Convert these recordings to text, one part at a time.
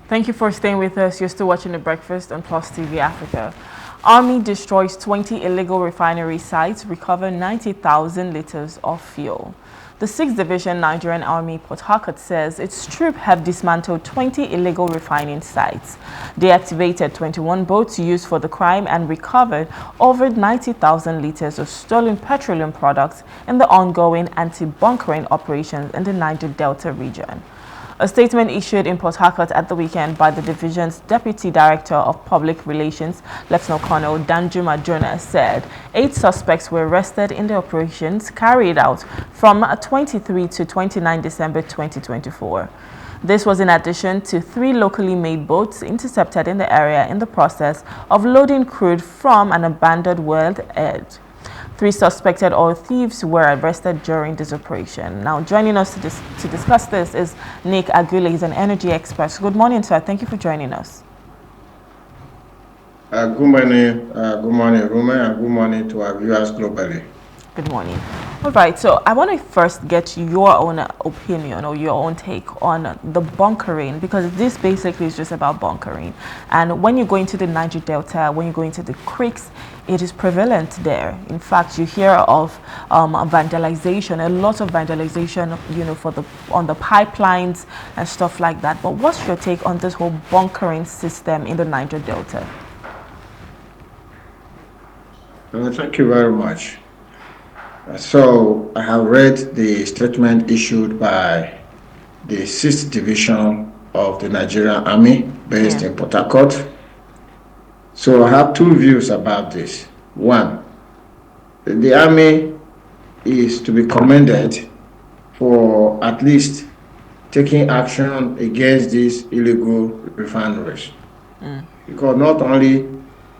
Thank you for staying with us. You're still watching The Breakfast on Plus TV Africa. Army destroys 20 illegal refinery sites, recover 90,000 liters of fuel. The 6th Division Nigerian Army Port Harcourt says its troops have dismantled 20 illegal refining sites. They activated 21 boats used for the crime and recovered over 90,000 liters of stolen petroleum products in the ongoing anti-bunkering operations in the Niger Delta region. A statement issued in Port Harcourt at the weekend by the division's Deputy Director of Public Relations, Lieutenant Colonel Danjuma Jonah, said 8 suspects were arrested in the operations carried out from 23 to 29 December 2024. This was in addition to 3 locally made boats intercepted in the area in the process of loading crude from an abandoned world edge. 3 suspected oil thieves were arrested during this operation. Now, joining us to discuss this is Nick Agule. He's an energy expert. Good morning, sir. Thank you for joining us. Good morning, Rume, and good morning to our viewers globally. Good morning. All right, so I want to first get your own opinion or your own take on the bunkering, because this basically is just about bunkering. And when you go into the Niger Delta, when you go into the creeks, it is prevalent there. In fact, you hear of vandalization, a lot of vandalization, on the pipelines and stuff like that. But what's your take on this whole bunkering system in the Niger Delta? Thank you very much. So I have read the statement issued by the 6th Division of the Nigerian Army based in Port Harcourt. So I have 2 views about this. One, the Army is to be commended for at least taking action against these illegal refineries. Because not only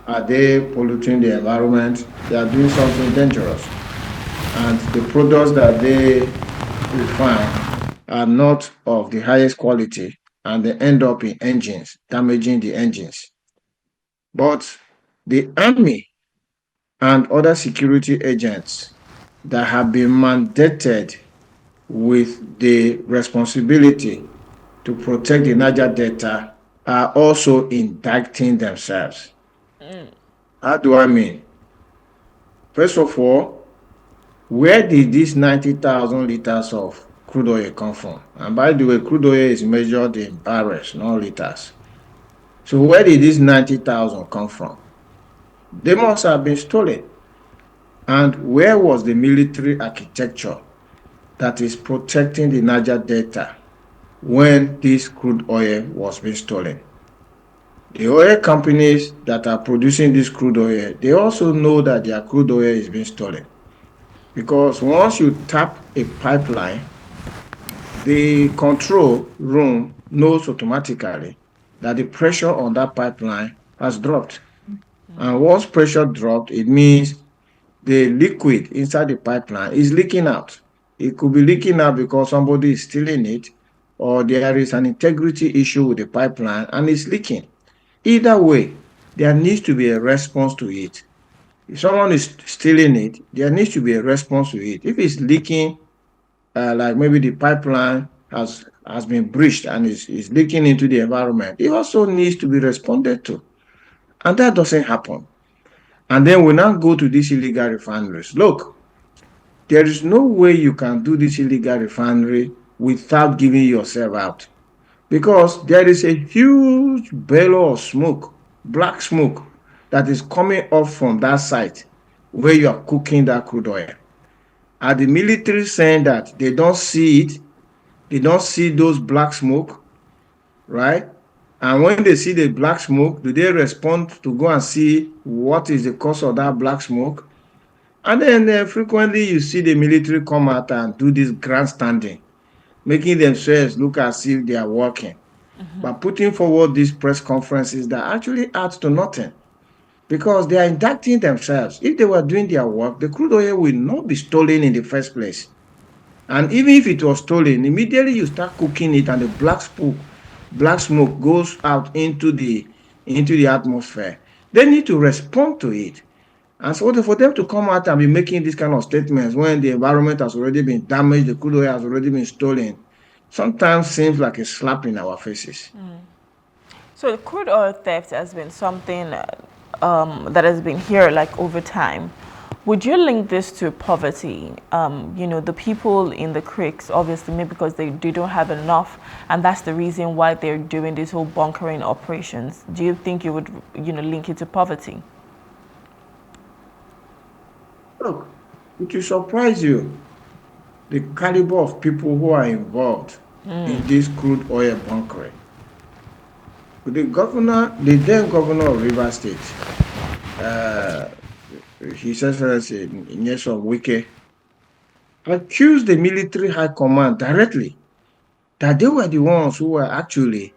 are they polluting the environment, they are doing something dangerous. And the products that they refine are not of the highest quality, and they end up in engines, damaging the engines. But the Army and other security agents that have been mandated with the responsibility to protect the Niger Delta are also indicting themselves. How do I mean? First of all, where did these 90,000 liters of crude oil come from? And by the way, crude oil is measured in barrels, not liters. So where did these 90,000 come from? They must have been stolen. And where was the military architecture that is protecting the Niger Delta when this crude oil was being stolen? The oil companies that are producing this crude oil, they also know that their crude oil is being stolen. Because once you tap a pipeline, the control room knows automatically that the pressure on that pipeline has dropped. And once pressure dropped, it means the liquid inside the pipeline is leaking out. It could be leaking out because somebody is stealing it, or there is an integrity issue with the pipeline and it's leaking. Either way, there needs to be a response to it. If someone is stealing it, there needs to be a response to it. If it's leaking, like maybe the pipeline has been breached and is leaking into the environment, it also needs to be responded to. And that doesn't happen. And then we now go to these illegal refineries. Look, there is no way you can do this illegal refinery without giving yourself out. Because there is a huge bellow of smoke, black smoke, that is coming up from that site where you are cooking that crude oil. Are the military saying that they don't see it? They don't see those black smoke, right? And when they see the black smoke, do they respond to go and see what is the cause of that black smoke? And then frequently you see the military come out and do this grandstanding, making themselves look as if they are working, but putting forward these press conferences that actually add to nothing. Because they are indicting themselves. If they were doing their work, the crude oil will not be stolen in the first place. And even if it was stolen, immediately you start cooking it and the black smoke goes out into the atmosphere. They need to respond to it. And so for them to come out and be making these kind of statements when the environment has already been damaged, the crude oil has already been stolen, sometimes seems like a slap in our faces. So crude oil theft has been something that has been here like over time. Would you link this to poverty? The people in the creeks, obviously, maybe because they don't have enough, and that's the reason why they're doing this whole bunkering operations. Do you think you would, link it to poverty? Look, it will surprise you the caliber of people who are involved in this crude oil bunkering. The then governor of Rivers State, uh, His Excellency Nyesom Wike, accused the military high command directly that they were the ones who were actually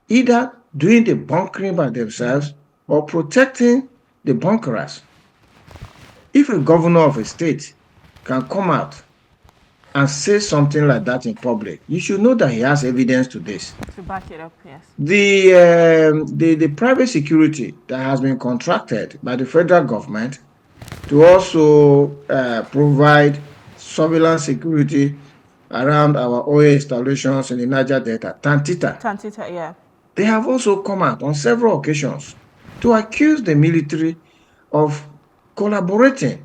either doing the bunkering by themselves or protecting the bunkerers. If a governor of a state can come out and say something like that in public, you should know that he has evidence to this. To back it up, yes. The private security that has been contracted by the federal government to also provide surveillance security around our oil installations in the Niger Delta, Tantita, yeah. they have also come out on several occasions to accuse the military of collaborating,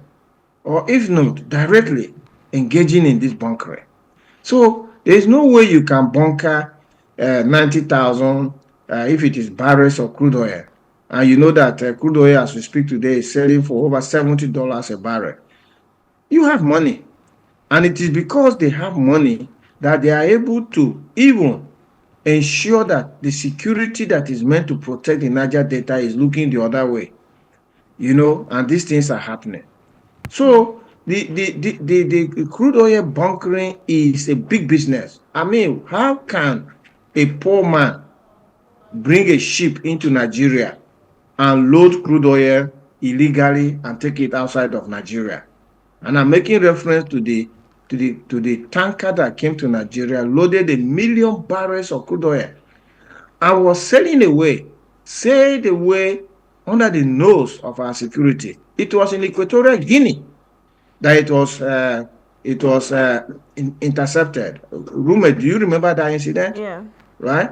or if not directly engaging in this bunkering. So there is no way you can bunker 90,000 if it is barrels of crude oil. And you know that crude oil, as we speak today, is selling for over $70 a barrel. You have money. And it is because they have money that they are able to even ensure that the security that is meant to protect the Niger Delta is looking the other way. And these things are happening. So the crude oil bunkering is a big business. I mean, how can a poor man bring a ship into Nigeria and load crude oil illegally and take it outside of Nigeria? And I'm making reference to the tanker that came to Nigeria, loaded 1 million barrels of crude oil, and was sailed away under the nose of our security. It was in Equatorial Guinea that it was intercepted. Rume, do you remember that incident? Yeah. Right?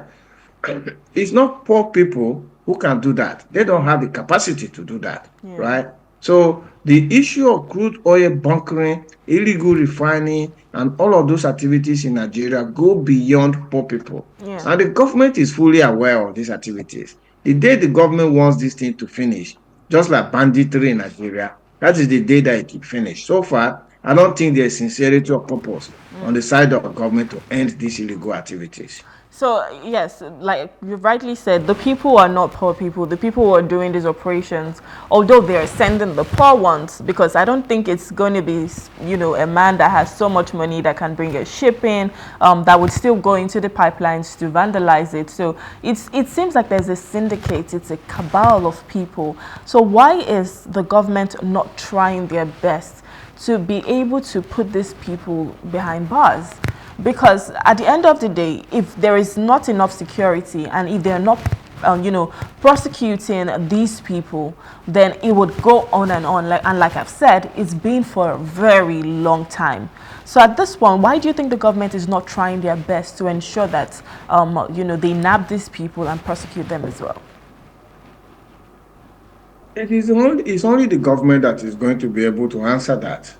It's not poor people who can do that. They don't have the capacity to do that. Yeah. Right? So the issue of crude oil bunkering, illegal refining, and all of those activities in Nigeria go beyond poor people. Yeah. And the government is fully aware of these activities. The day the government wants this thing to finish, just like banditry in Nigeria, that is the day that it will finish. So far, I don't think there's sincerity or purpose on the side of the government to end these illegal activities. So, yes, like you rightly said, the people are not poor people. The people who are doing these operations, although they are sending the poor ones, because I don't think it's going to be, a man that has so much money that can bring a ship in, that would still go into the pipelines to vandalize it. So it seems like there's a syndicate, it's a cabal of people. So why is the government not trying their best to be able to put these people behind bars? Because at the end of the day, if there is not enough security and if they're not, prosecuting these people, then it would go on and on. Like I've said, it's been for a very long time. So at this point, why do you think the government is not trying their best to ensure that, they nab these people and prosecute them as well? It's only the government that is going to be able to answer that.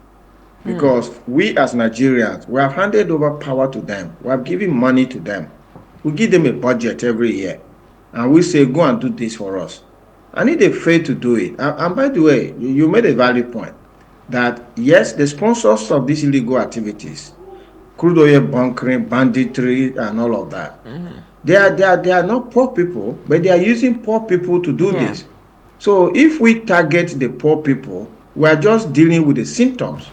Because we as Nigerians, we have handed over power to them. We have given money to them. We give them a budget every year. And we say, go and do this for us. And if they fail to do it, and by the way, you made a valid point that, yes, the sponsors of these illegal activities, crude oil bunkering, banditry, and all of that, they are not poor people, but they are using poor people to do this. So if we target the poor people, we are just dealing with the symptoms.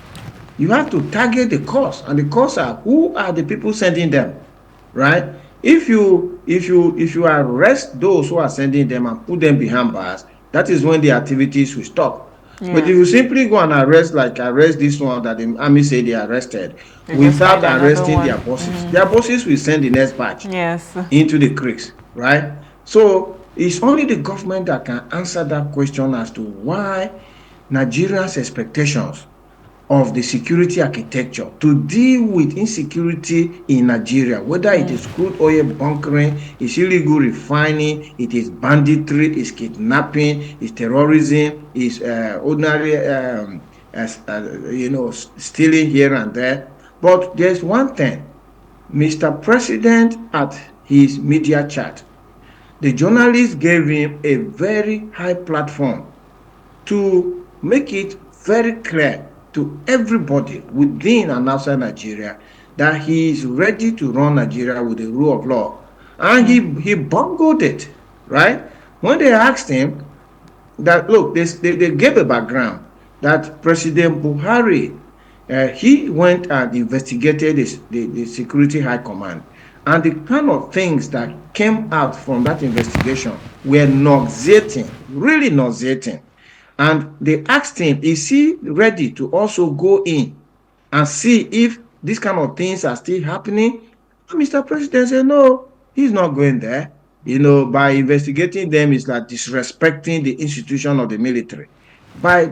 You have to target the cause, and the cause are who are the people sending them, right? If you arrest those who are sending them and put them behind bars, that is when the activities will stop. Yeah. But if you simply go and arrest this one that the army say they arrested, without arresting their bosses, their bosses will send the next batch into the creeks, right? So it's only the government that can answer that question as to why Nigerians' expectations of the security architecture to deal with insecurity in Nigeria, whether it is crude oil bunkering, it's illegal refining, it is banditry, it's kidnapping, it's terrorism, it's ordinary, stealing here and there. But there's one thing, Mr. President at his media chat, the journalist gave him a very high platform to make it very clear to everybody within and outside Nigeria that he is ready to run Nigeria with the rule of law. And he bungled it, right? When they asked him that, look, they gave a background that President Buhari, he went and investigated the Security High Command. And the kind of things that came out from that investigation were nauseating, really nauseating. And they asked him, is he ready to also go in and see if these kind of things are still happening? And Mr. President said, no, he's not going there. By investigating them is like disrespecting the institution of the military. By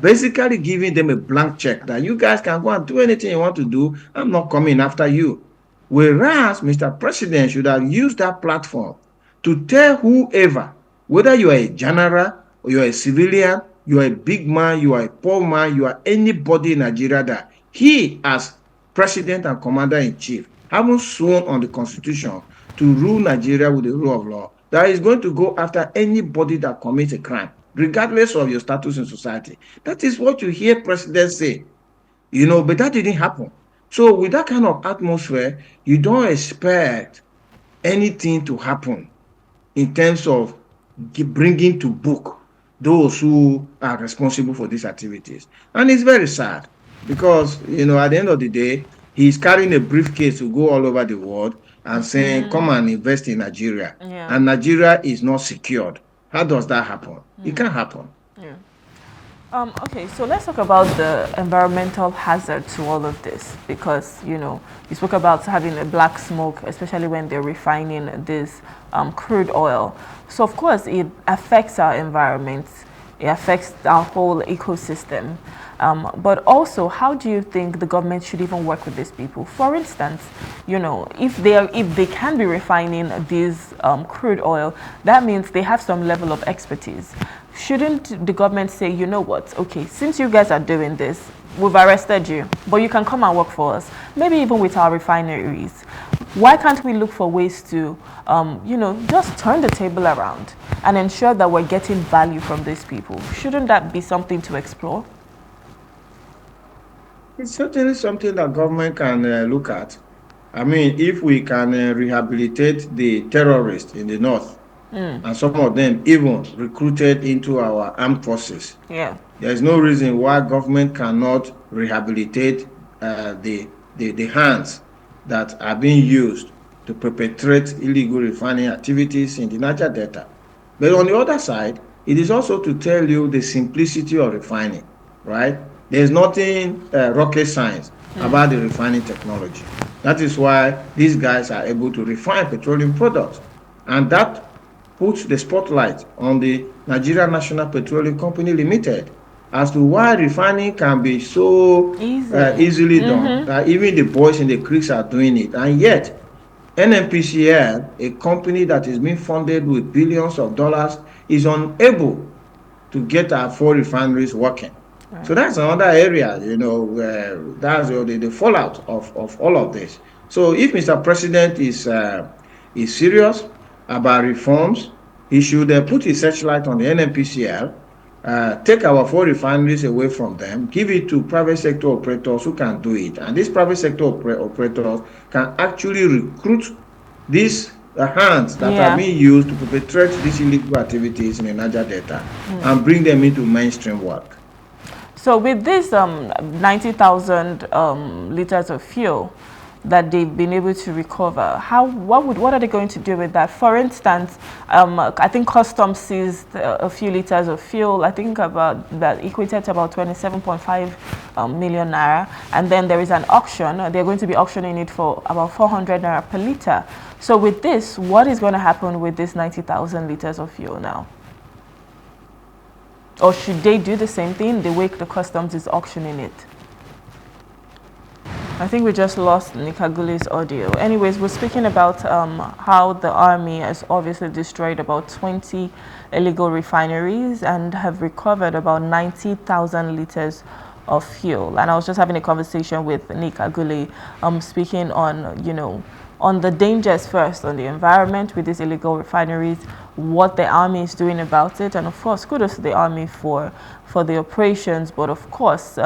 basically giving them a blank check that you guys can go and do anything you want to do. I'm not coming after you. Whereas Mr. President should have used that platform to tell whoever, whether you are a general or you are a civilian, you are a big man, you are a poor man, you are anybody in Nigeria, that he, as president and commander-in-chief, having sworn on the constitution to rule Nigeria with the rule of law, that is going to go after anybody that commits a crime, regardless of your status in society. That is what you hear presidents say, but that didn't happen. So with that kind of atmosphere, you don't expect anything to happen in terms of bringing to book those who are responsible for these activities. And it's very sad because, at the end of the day, he's carrying a briefcase to go all over the world and saying, come and invest in Nigeria. Yeah. And Nigeria is not secured. How does that happen? It can't happen. Yeah. Okay, so let's talk about the environmental hazard to all of this, because you spoke about having a black smoke, especially when they're refining this crude oil. So of course it affects our environment, it affects our whole ecosystem. But also, how do you think the government should even work with these people? For instance, if they can be refining this crude oil, that means they have some level of expertise. Shouldn't the government say, you know what, okay, since you guys are doing this, we've arrested you, but you can come and work for us, maybe even with our refineries. Why can't we look for ways to, just turn the table around and ensure that we're getting value from these people? Shouldn't that be something to explore? It's certainly something that government can look at. I mean, if we can rehabilitate the terrorists in the north, and some of them even recruited into our armed forces, there's no reason why government cannot rehabilitate the hands that are being used to perpetrate illegal refining activities in the Niger Delta. But on the other side, it is also to tell you the simplicity of refining, right? There's nothing rocket science about the refining technology. That is why these guys are able to refine petroleum products. And that puts the spotlight on the Nigeria National Petroleum Company Limited as to why refining can be so easily done, that even the boys in the creeks are doing it. And yet, NNPCL, a company that is being funded with billions of dollars, is unable to get our 4 refineries working. Right. So that's another area, that's the fallout of all of this. So if Mr. President is serious about reforms, he should put his searchlight on the NNPCL, take our 4 refineries away from them, give it to private sector operators who can do it. And these private sector operators can actually recruit these hands that are being used to perpetrate these illegal activities in the Niger Delta and bring them into mainstream work. So with this 90,000 liters of fuel that they've been able to recover, what are they going to do with that? For instance, I think Customs seized a few liters of fuel, I think about that equated to about 27.5 million naira, and then there is an auction. They're going to be auctioning it for about 400 naira per liter. So with this, what is going to happen with this 90,000 liters of fuel now? Or should they do the same thing the way the customs is auctioning it? I think we just lost Agule's audio. Anyways, we're speaking about how the army has obviously destroyed about 20 illegal refineries and have recovered about 90,000 liters of fuel. And I was just having a conversation with Agule, speaking on, on the dangers first, on the environment with these illegal refineries, what the army is doing about it, and of course, kudos to the army for the operations, but of course,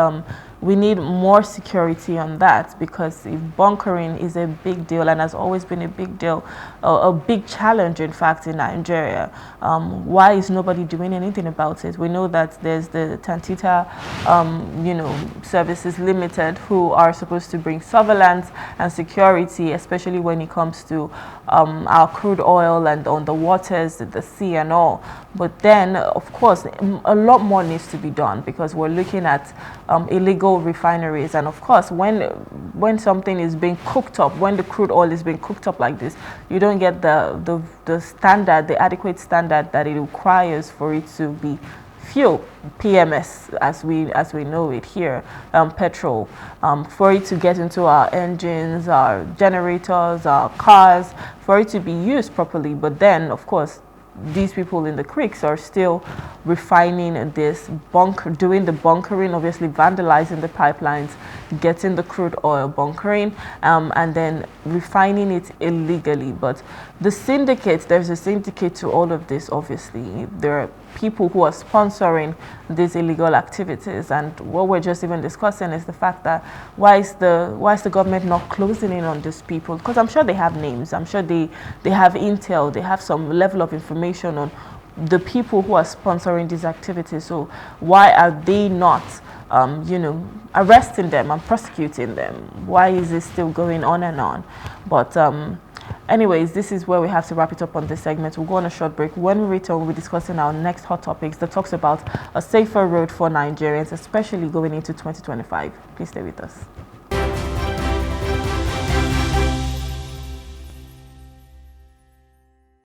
we need more security on that, because if bunkering is a big deal and has always been a big deal, a big challenge in fact in Nigeria, why is nobody doing anything about it? We know that there's the Tantita Services Limited, who are supposed to bring surveillance and security, especially when it comes to our crude oil and on the waters, the sea and all. But then of course a lot more needs to be done, because we're looking at illegal refineries, and of course when something is being cooked up, when the crude oil is being cooked up like this, you don't get the standard, the adequate standard that it requires for it to be fuel, PMS as we know it here, petrol, for it to get into our engines, our generators, our cars, for it to be used properly. But then of course these people in the creeks are still refining this doing the bunkering, obviously vandalizing the pipelines, getting the crude oil, bunkering, and then refining it illegally. But the syndicate, there's a syndicate to all of this. Obviously there are people who are sponsoring these illegal activities, and what we're just even discussing is the fact that why is the government not closing in on these people? Because I'm sure they have names, I'm sure they have intel, they have some level of information on the people who are sponsoring these activities. So why are they not arresting them and prosecuting them? Why is this still going on and on? But anyways, this is where we have to wrap it up on this segment. We'll go on a short break. When we return, we'll be discussing our next hot topics that talks about a safer road for Nigerians, especially going into 2025. Please stay with us.